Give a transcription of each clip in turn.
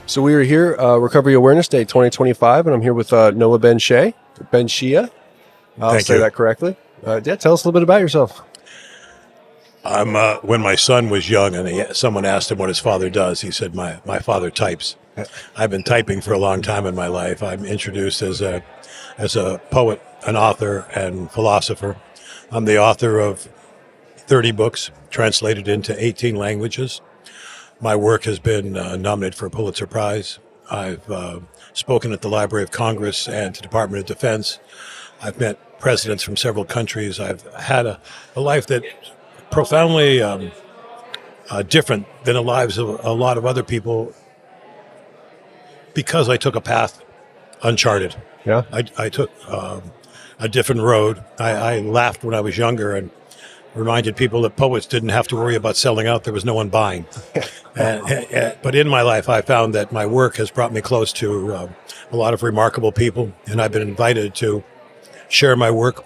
So we are here, Recovery Awareness Day 2025, and I'm here with Noah benShea. I'll Thank say you. that correctly. Tell us a little bit about yourself. I'm when my son was young and someone asked him what his father does, he said, my father types. I've been typing for a long time in my life. I'm introduced as a poet, an author, and philosopher. I'm the author of 30 books, translated into 18 languages. My work has been nominated for a Pulitzer Prize. I've spoken at the Library of Congress and the Department of Defense. I've met presidents from several countries. I've had a life that profoundly different than the lives of a lot of other people because I took a path uncharted. Yeah. I took a different road. I laughed when I was younger and reminded people that poets didn't have to worry about selling out. There was no one buying. But in my life, I found that my work has brought me close to a lot of remarkable people, and I've been invited to share my work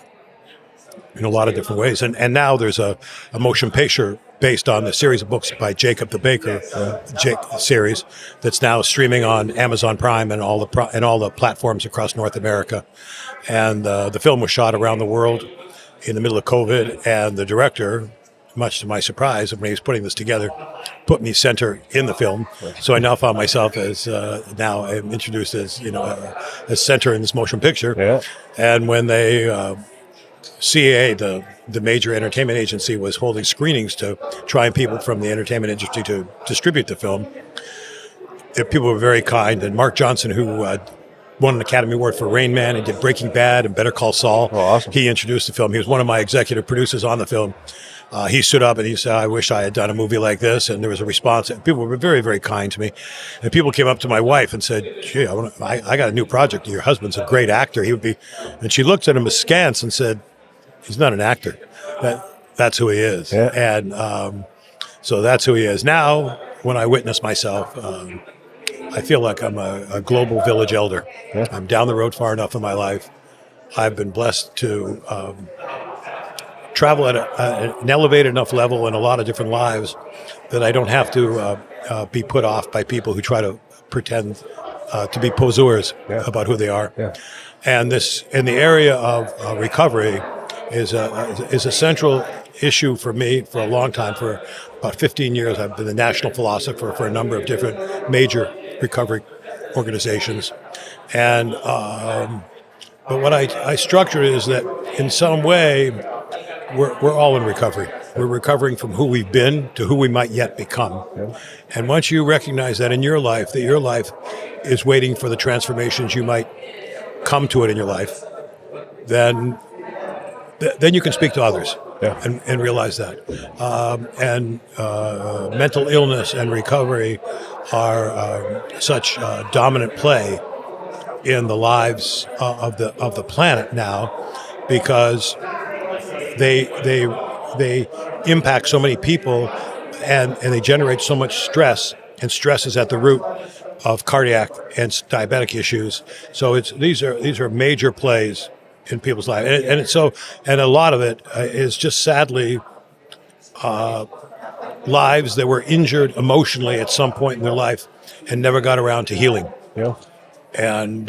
in a lot of different ways. And now there's a motion picture based on the series of books by Jacob the Baker, Jake series, that's now streaming on Amazon Prime and all the platforms across North America. And the film was shot around the world in the middle of COVID, and the director, much to my surprise, when he was putting this together, put me center in the film. So I now found myself as now I'm introduced as as center in this motion picture. Yeah. And when they CAA, the major entertainment agency, was holding screenings to try and people from the entertainment industry to distribute the film, people were very kind. And Mark Johnson, who won an Academy Award for Rain Man and did Breaking Bad and Better Call Saul. Oh, awesome. He introduced the film. He was one of my executive producers on the film. He stood up and he said, "I wish I had done a movie like this." And there was a response. And people were very, very kind to me. And people came up to my wife and said, "Gee, I got a new project. Your husband's a great actor. He would be." And she looked at him askance and said, "He's not an actor. That's who he is." Yeah. And so that's who he is. Now, when I witness myself, I feel like I'm a global village elder. Yeah. I'm down the road far enough in my life. I've been blessed to travel at an elevated enough level in a lot of different lives that I don't have to be put off by people who try to pretend to be poseurs about who they are. Yeah. And this, in the area of recovery, is a central issue for me for a long time. For about 15 years, I've been the national philosopher for a number of different major recovery organizations. And but what I structure is that in some way, we're all in recovery. We're recovering from who we've been to who we might yet become. Yeah. And once you recognize that in your life, that your life is waiting for the transformations you might come to it in your life, then you can speak to others. Yeah. And realize that. Mental illness and recovery are such dominant play in the lives of the planet now, because they impact so many people, and they generate so much stress, and stress is at the root of cardiac and diabetic issues. So these are major plays in people's lives, and a lot of it is just sadly lives that were injured emotionally at some point in their life and never got around to healing. Yeah. And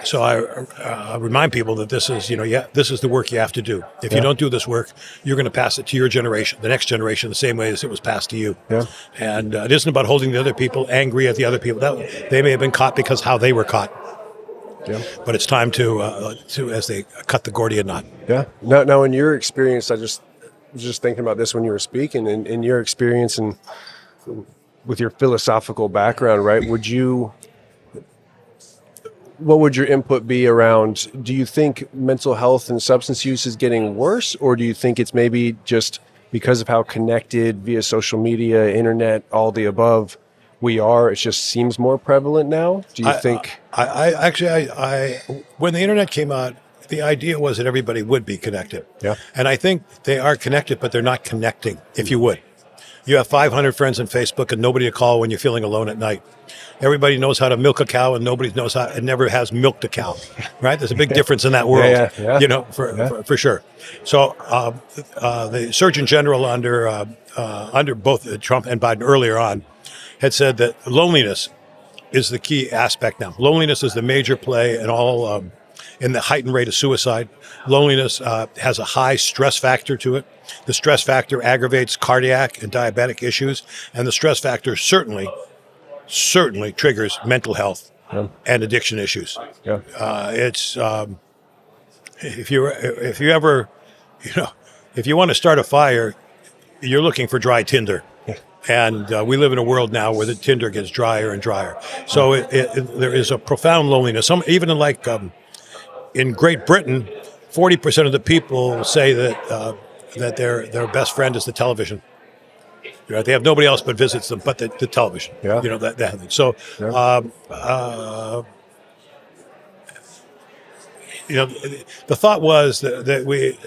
so I remind people that this is this is the work you have to do. If you don't do this work, you're going to pass it to your generation, the next generation, the same way as it was passed to you. Yeah. And it isn't about holding the other people angry at the other people. They may have been caught because how they were caught. Yeah. But it's time to as they cut the Gordian knot. Yeah. Now, in your experience, I was just thinking about this when you were speaking. In your experience and with your philosophical background, right? What would your input be around? Do you think mental health and substance use is getting worse, or do you think it's maybe just because of how connected via social media, internet, all the above we are? It just seems more prevalent now. Do you think? I when the internet came out, the idea was that everybody would be connected. Yeah. And I think they are connected, but they're not connecting, if you would. You have 500 friends on Facebook and nobody to call when you're feeling alone at night. Everybody knows how to milk a cow and nobody knows how, and never has milked a cow, right? There's a big difference in that world, for sure. So the Surgeon General under both Trump and Biden earlier on had said that loneliness is the key aspect now. Loneliness is the major play in all in the heightened rate of suicide. Loneliness has a high stress factor to it. The stress factor aggravates cardiac and diabetic issues, and the stress factor certainly triggers mental health and addiction issues. Yeah. It's if you ever, if you want to start a fire, you're looking for dry tinder. And we live in a world now where the tinder gets drier and drier. So there is a profound loneliness. Even in Great Britain, 40% of the people say that their best friend is the television. They have nobody else but visits them, but the television. Yeah. That thing. So, the thought was that we,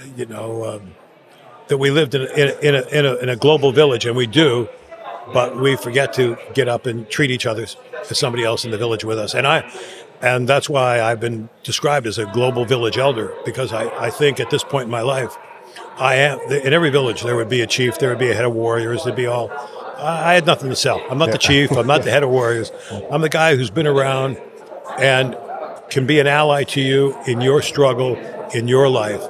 that we lived in a global village, and we do. But we forget to get up and treat each other as somebody else in the village with us. And that's why I've been described as a global village elder, because I think at this point in my life, in every village there would be a chief, there would be a head of warriors, there'd be all. I had nothing to sell. I'm not the chief, I'm not the head of warriors. I'm the guy who's been around and can be an ally to you in your struggle, in your life.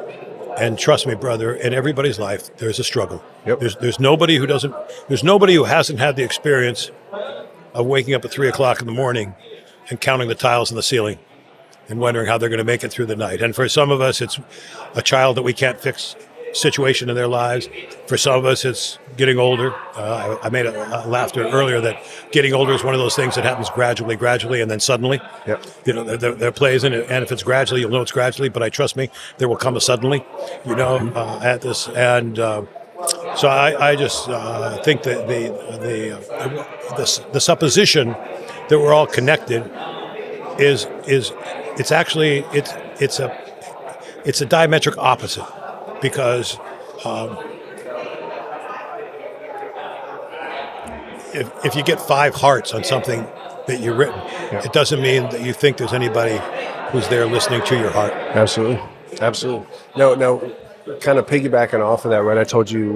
And trust me, brother, in everybody's life, there's a struggle. Yep. There's nobody who hasn't had the experience of waking up at 3 o'clock in the morning and counting the tiles in the ceiling and wondering how they're going to make it through the night. And for some of us, it's a child that we can't fix situation in their lives. For some of us, it's getting older. I made a laughter earlier that getting older is one of those things that happens gradually, and then suddenly. Yep. There plays in it, and if it's gradually, you'll know it's gradually. But trust me, there will come a suddenly. At this, and so I just think that the supposition that we're all connected is it's actually it's a diametric opposite. Because if you get 5 hearts on something that you've written, it doesn't mean that you think there's anybody who's there listening to your heart. Absolutely. No, kind of piggybacking off of that, right? I told you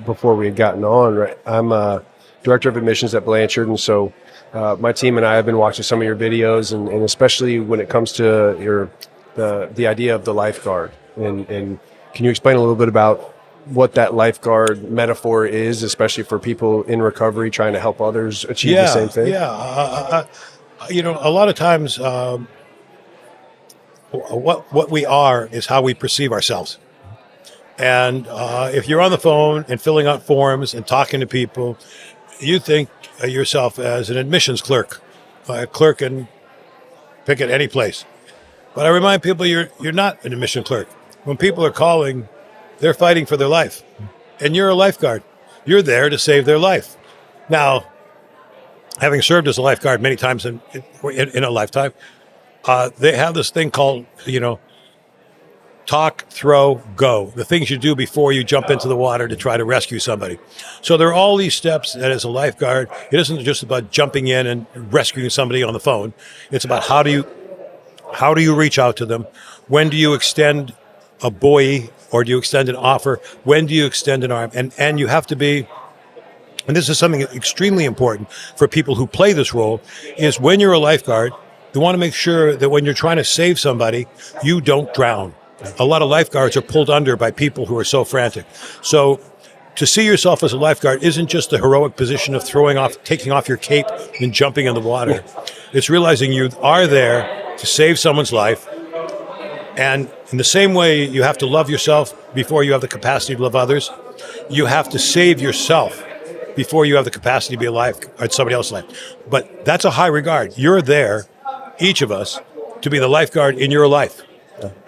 before we had gotten on, right? I'm a director of admissions at Blanchard, and so my team and I have been watching some of your videos, and especially when it comes to the idea of the lifeguard, and can you explain a little bit about what that lifeguard metaphor is, especially for people in recovery trying to help others achieve the same thing? Yeah. A lot of times what we are is how we perceive ourselves. And if you're on the phone and filling out forms and talking to people, you think yourself as an admissions clerk. A clerk can pick at any place. But I remind people you're not an admission clerk. When people are calling, they're fighting for their life. And you're a lifeguard. You're there to save their life. Now, having served as a lifeguard many times in a lifetime, they have this thing called, talk, throw, go. The things you do before you jump into the water to try to rescue somebody. So there are all these steps that as a lifeguard, it isn't just about jumping in and rescuing somebody on the phone. It's about how do you reach out to them? When do you extend a buoy, or do you extend an offer? When do you extend an arm? And you have to be, and this is something extremely important for people who play this role, is when you're a lifeguard, you want to make sure that when you're trying to save somebody, you don't drown. A lot of lifeguards are pulled under by people who are so frantic. So to see yourself as a lifeguard isn't just the heroic position of taking off your cape and jumping in the water. It's realizing you are there to save someone's life. And in the same way you have to love yourself before you have the capacity to love others, you have to save yourself before you have the capacity to be alive or somebody else's life. But that's a high regard. You're there, each of us, to be the lifeguard in your life.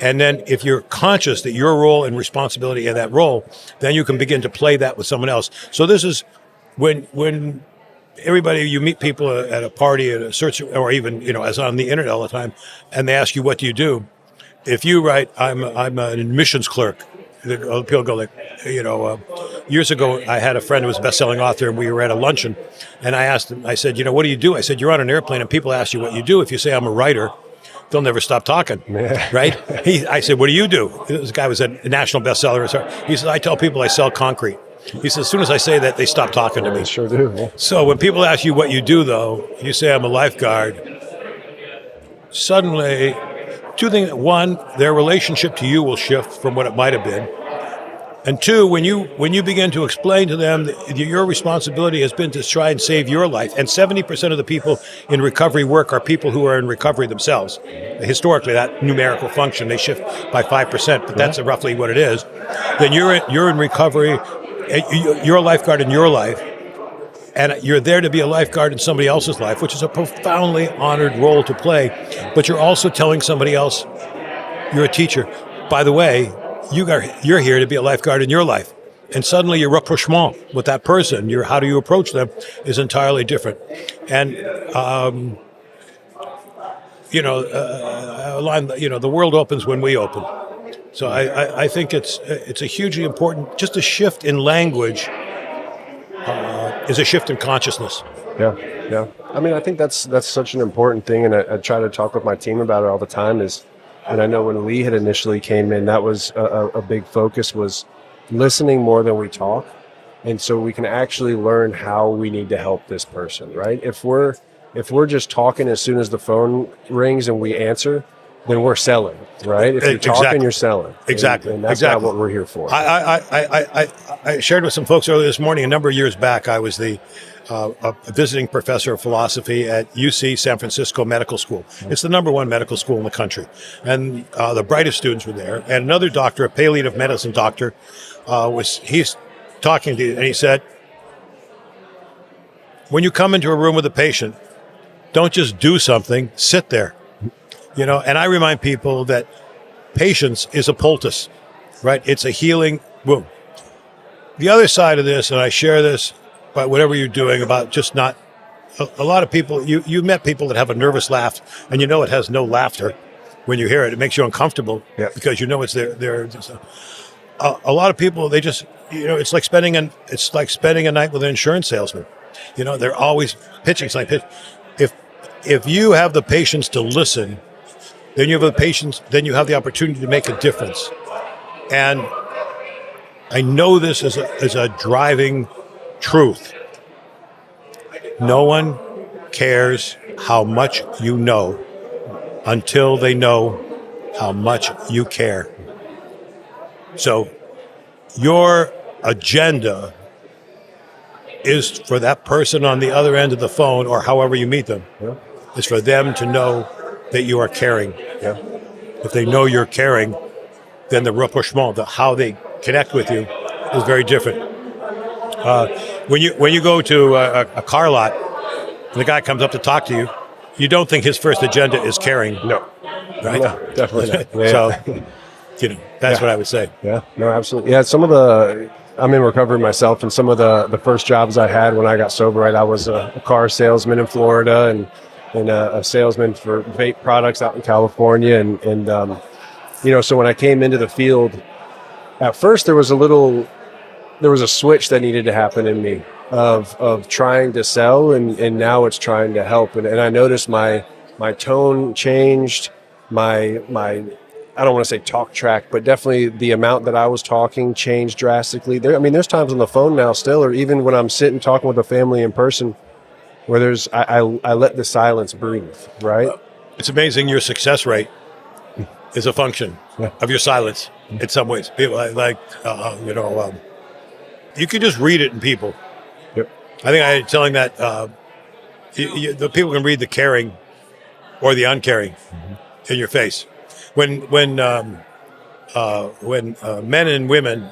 And then if you're conscious that your role and responsibility in that role, then you can begin to play that with someone else. So this is when everybody, you meet people at a party, at a search, or even, as on the internet all the time, and they ask you, what do you do? If you write, I'm an admissions clerk, people go like, years ago, I had a friend who was a best-selling author, and we were at a luncheon, and I asked him, I said, what do you do? I said, you're on an airplane, and people ask you what you do. If you say, I'm a writer, they'll never stop talking, right? I said, what do you do? This guy was a national bestseller. He said, I tell people I sell concrete. He says, as soon as I say that, they stop talking to I me. sure do. Yeah. So when people ask you what you do, though, you say, I'm a lifeguard. Suddenly, two things. One, their relationship to you will shift from what it might have been. And two, when you begin to explain to them that your responsibility has been to try and save your life, and 70% of the people in recovery work are people who are in recovery themselves. Historically, that numerical function, they shift by 5%, but that's roughly what it is. Then you're in recovery, you're a lifeguard in your life, and you're there to be a lifeguard in somebody else's life, which is a profoundly honored role to play. But you're also telling somebody else, you're a teacher. By the way, you're here to be a lifeguard in your life. And suddenly your rapprochement with that person, how do you approach them, is entirely different. And, the world opens when we open. So I think it's a hugely important, just a shift in language is a shift in consciousness. Yeah, yeah. I mean, I think that's such an important thing, and I try to talk with my team about it all the time. And I know when Lee had initially came in, that was a big focus, was listening more than we talk, and so we can actually learn how we need to help this person. Right? If we're just talking as soon as the phone rings and we answer, then we're selling. Right? If you're talking, you're selling. Exactly. And that's not what we're here for. I shared with some folks earlier this morning. A number of years back, I was a visiting professor of philosophy at UC San Francisco Medical School. It's the number one medical school in the country. And the brightest students were there. And another doctor, a palliative medicine doctor, he's talking to you, and he said, when you come into a room with a patient, don't just do something, sit there. And I remind people that patience is a poultice, right? It's a healing wound. The other side of this, and I share this, but whatever you're doing about just not, a lot of people, you met people that have a nervous laugh, and it has no laughter when you hear it. It makes you uncomfortable because it's there. A lot of people, they just, it's like spending a night with an insurance salesman. They're always pitching something. If you have the patience to listen, then you have the opportunity to make a difference. And I know this is a driving truth. No one cares how much you know until they know how much you care. So your agenda is for that person on the other end of the phone, or however you meet them, is for them to know that you are caring. Yeah. If they know you're caring, then the rapprochement, how they connect with you, is very different. When you go to a car lot and the guy comes up to talk to you, you don't think his first agenda is caring. No. Right? No, definitely not. Yeah. So, that's what I would say. Yeah, no, absolutely. Yeah, I'm in recovery myself, and some of the first jobs I had when I got sober, right, I was a car salesman in Florida and a salesman for vape products out in California. And so when I came into the field, at first there was a switch that needed to happen in me of trying to sell, and now it's trying to help. And I noticed my tone changed, my I don't want to say talk track, but definitely the amount that I was talking changed drastically. There's times on the phone now still, or even when I'm sitting talking with a family in person, where I let the silence breathe, right? It's amazing your success rate is a function of your silence in some ways. People you can just read it in people. Yep. I think I'm telling that the people can read the caring or the uncaring in your face. When men and women,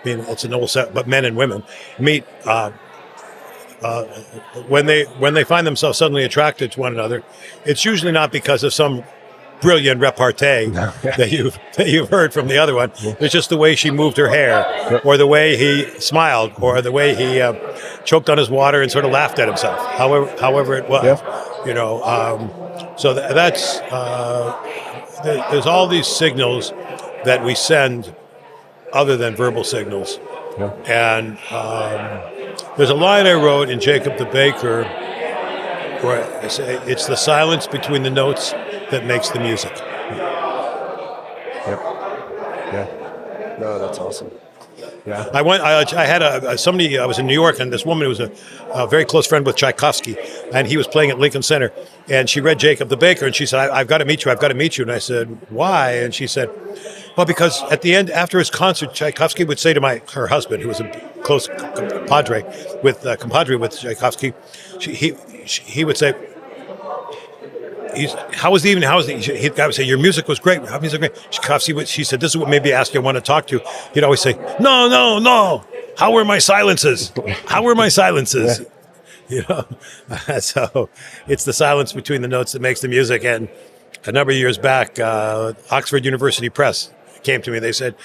it's an old set, but men and women meet, when they find themselves suddenly attracted to one another, it's usually not because of some brilliant repartee that you've heard from the other one. It's just the way she moved her hair, or the way he smiled, or the way he choked on his water and sort of laughed at himself. However it was, So that's there's all these signals that we send, other than verbal signals, and there's a line I wrote in Jacob the Baker where I say it's the silence between the notes that makes the music. Yep. Yeah. No, that's awesome. Yeah. I had somebody. I was in New York, and this woman who was a very close friend with Tchaikovsky, and he was playing at Lincoln Center. And she read Jacob the Baker, and she said, "I've got to meet you. I've got to meet you." And I said, "Why?" And she said, "Well, because at the end, after his concert, Tchaikovsky would say to her husband, who was a close compadre with Tchaikovsky, he would say." How was the evening? How was the? He'd would say, "Your music was great. How music great?" She said, "This is what made me ask you. I want to talk to you." He'd always say, "No, no, no. How were my silences? How were my silences?" So it's the silence between the notes that makes the music. And a number of years back, Oxford University Press came to me. They said,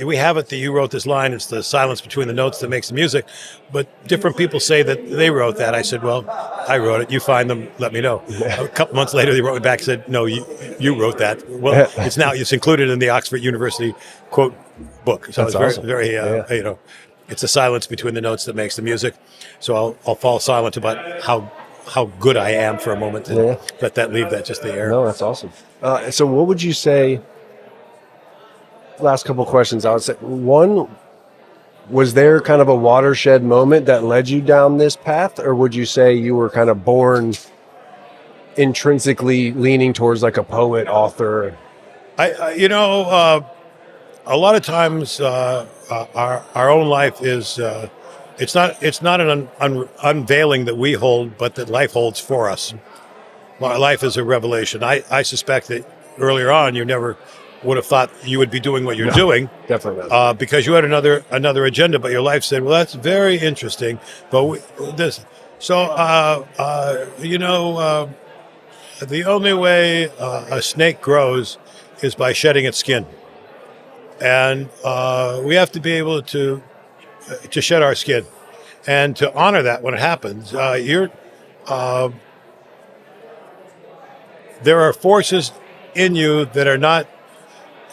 "We have it that you wrote this line. It's the silence between the notes that makes the music, but different people say that they wrote that." I said, "Well, I wrote it. You find them, let me know." A couple months later, they wrote me back and said, "No, you wrote that." Well, it's included in the Oxford University quote book. So That's it's awesome. very it's the silence between the notes that makes the music. So I'll fall silent about how good I am for a moment and let that leave that just the air. No, that's awesome. So what would you say? Last couple questions. I would say, one, was there kind of a watershed moment that led you down this path, or would you say you were kind of born intrinsically leaning towards like a poet, author? A lot of times our own life is it's not an unveiling that we hold, but that life holds for us. Well, life is a revelation. I suspect that earlier on you never would have thought you would be doing what you're doing, Definitely not. because you had another agenda. But your life said, "Well, that's very interesting." But the only way a snake grows is by shedding its skin, and we have to be able to shed our skin and to honor that when it happens. There are forces in you that are not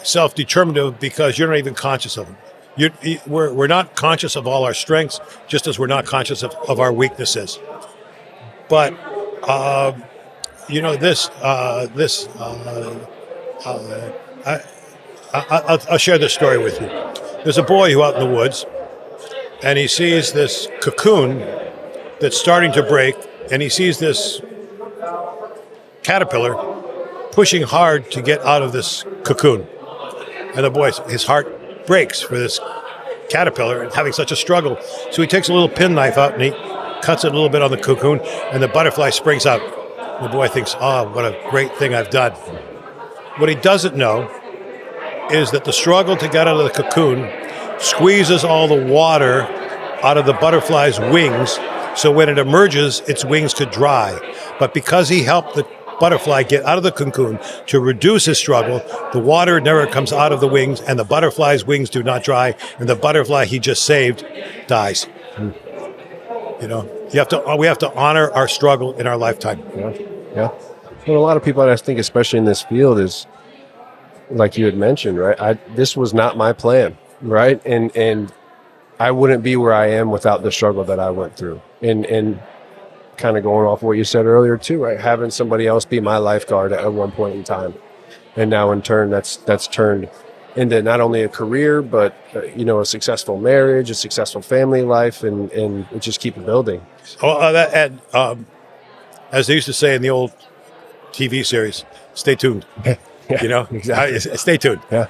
self-determinative because you're not even conscious of them. We're not conscious of all our strengths, just as we're not conscious of our weaknesses. But I'll share this story with you. There's a boy who out in the woods, and he sees this cocoon that's starting to break, and he sees this caterpillar pushing hard to get out of this cocoon. And the boy, his heart breaks for this caterpillar and having such a struggle. So he takes a little penknife out and he cuts it a little bit on the cocoon, and the butterfly springs out. The boy thinks, "Oh, what a great thing I've done." What he doesn't know is that the struggle to get out of the cocoon squeezes all the water out of the butterfly's wings, so when it emerges, its wings could dry. But because he helped the butterfly get out of the cocoon to reduce his struggle, the water never comes out of the wings, and the butterfly's wings do not dry, and the butterfly he just saved dies. We have to honor our struggle in our lifetime. Yeah. Well, a lot of people, I think, especially in this field, is like you had mentioned, right? This was not my plan, right? And I wouldn't be where I am without the struggle that I went through. And kind of going off what you said earlier too, right? Having somebody else be my lifeguard at one point in time, and now in turn, that's turned into not only a career, but a successful marriage, a successful family life, and it just keep building. As they used to say in the old TV series, stay tuned. Exactly. Stay tuned. Yeah.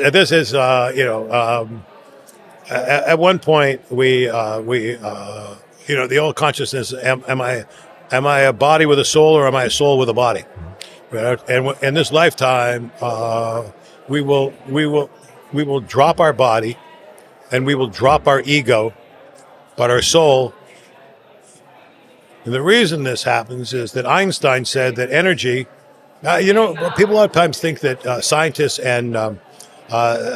This is at one point we the old consciousness. Am I a body with a soul, or am I a soul with a body? Right? And in this lifetime, we will drop our body, and we will drop our ego, but our soul. And the reason this happens is that Einstein said that energy. People a lot of times think that scientists and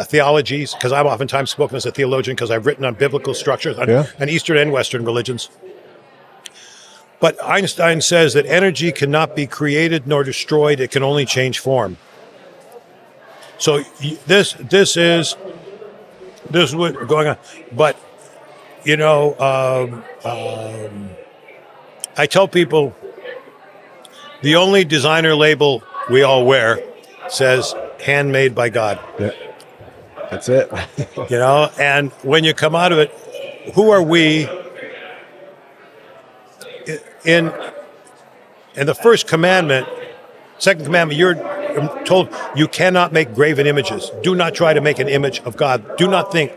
theologies, because I'm oftentimes spoken as a theologian because I've written on biblical structures on Eastern and Western religions. But Einstein says that energy cannot be created nor destroyed; it can only change form. So this is what's going on. But I tell people the only designer label we all wear says "handmade by God." Yeah. That's it. And when you come out of it, who are we in the first commandment, second commandment, you're told you cannot make graven images. Do not try to make an image of God. Do not think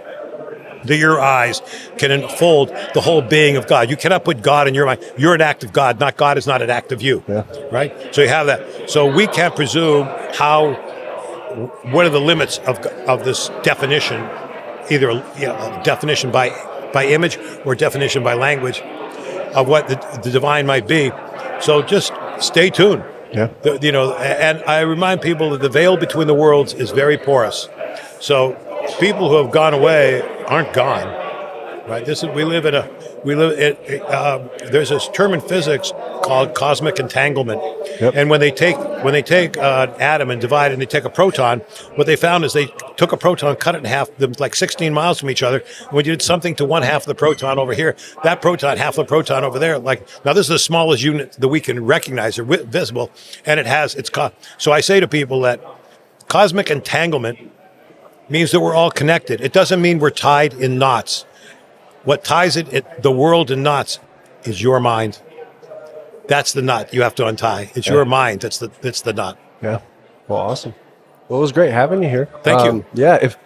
that your eyes can enfold the whole being of God. You cannot put God in your mind. You're an act of God, not God is not an act of you. Yeah. Right? So you have that. So we can't presume what are the limits of this definition, either definition by image or definition by language of what the divine might be. So just stay tuned. Yeah. And I remind people that the veil between the worlds is very porous. So people who have gone away aren't gone, right? There's this term in physics called cosmic entanglement. Yep. And when they take an atom and divide it and they take a proton, what they found is they took a proton, cut it in half, them like 16 miles from each other. And when you did something to one half of the proton over here, that proton, half of the proton over there, now this is the smallest unit that we can recognize or visible, and so I say to people that cosmic entanglement means that we're all connected. It doesn't mean we're tied in knots. What ties the world in knots is your mind. That's the knot you have to untie. It's your mind. That's the knot. Yeah. Well, awesome. Well, it was great having you here. Thank you. Yeah. If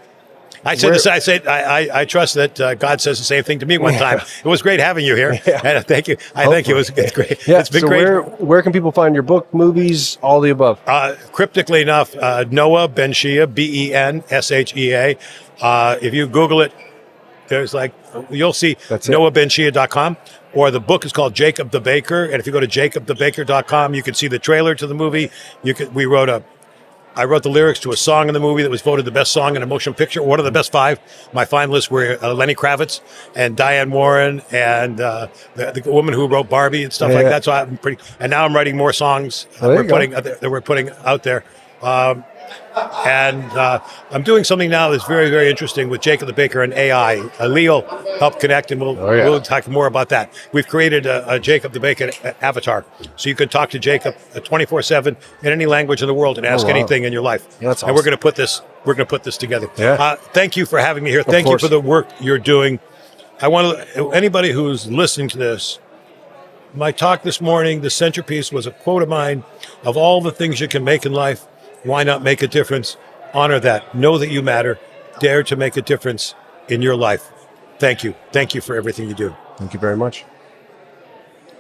I said this, I trust that God says the same thing to me one time. It was great having you here. Yeah. And thank you. Thank you. It's great. Yeah. It's been so great. Where can people find your book, movies, all the above? Cryptically enough, Noah benShea, benShea. If you Google it, you'll see NoahbenShea.com, or the book is called Jacob the Baker. And if you go to jacobthebaker.com, you can see the trailer to the movie. I wrote the lyrics to a song in the movie that was voted the best song in a motion picture, one of the best 5. My finalists were Lenny Kravitz and Diane Warren and the woman who wrote Barbie and stuff like that. So and now I'm writing more songs that we're putting out there. I'm doing something now that's very, very interesting with Jacob the Baker and AI. Leo helped connect, and we'll talk more about that. We've created a Jacob the Baker avatar, so you can talk to Jacob 24/7 in any language in the world and ask anything in your life. Yeah, that's awesome. And we're going to put this together. Yeah. Thank you for having me here. Thank you for the work you're doing. I want anybody who's listening to this. My talk this morning, the centerpiece was a quote of mine: "Of all the things you can make in life, why not make a difference? Honor that. Know that you matter. Dare to make a difference in your life." Thank you. Thank you for everything you do. Thank you very much.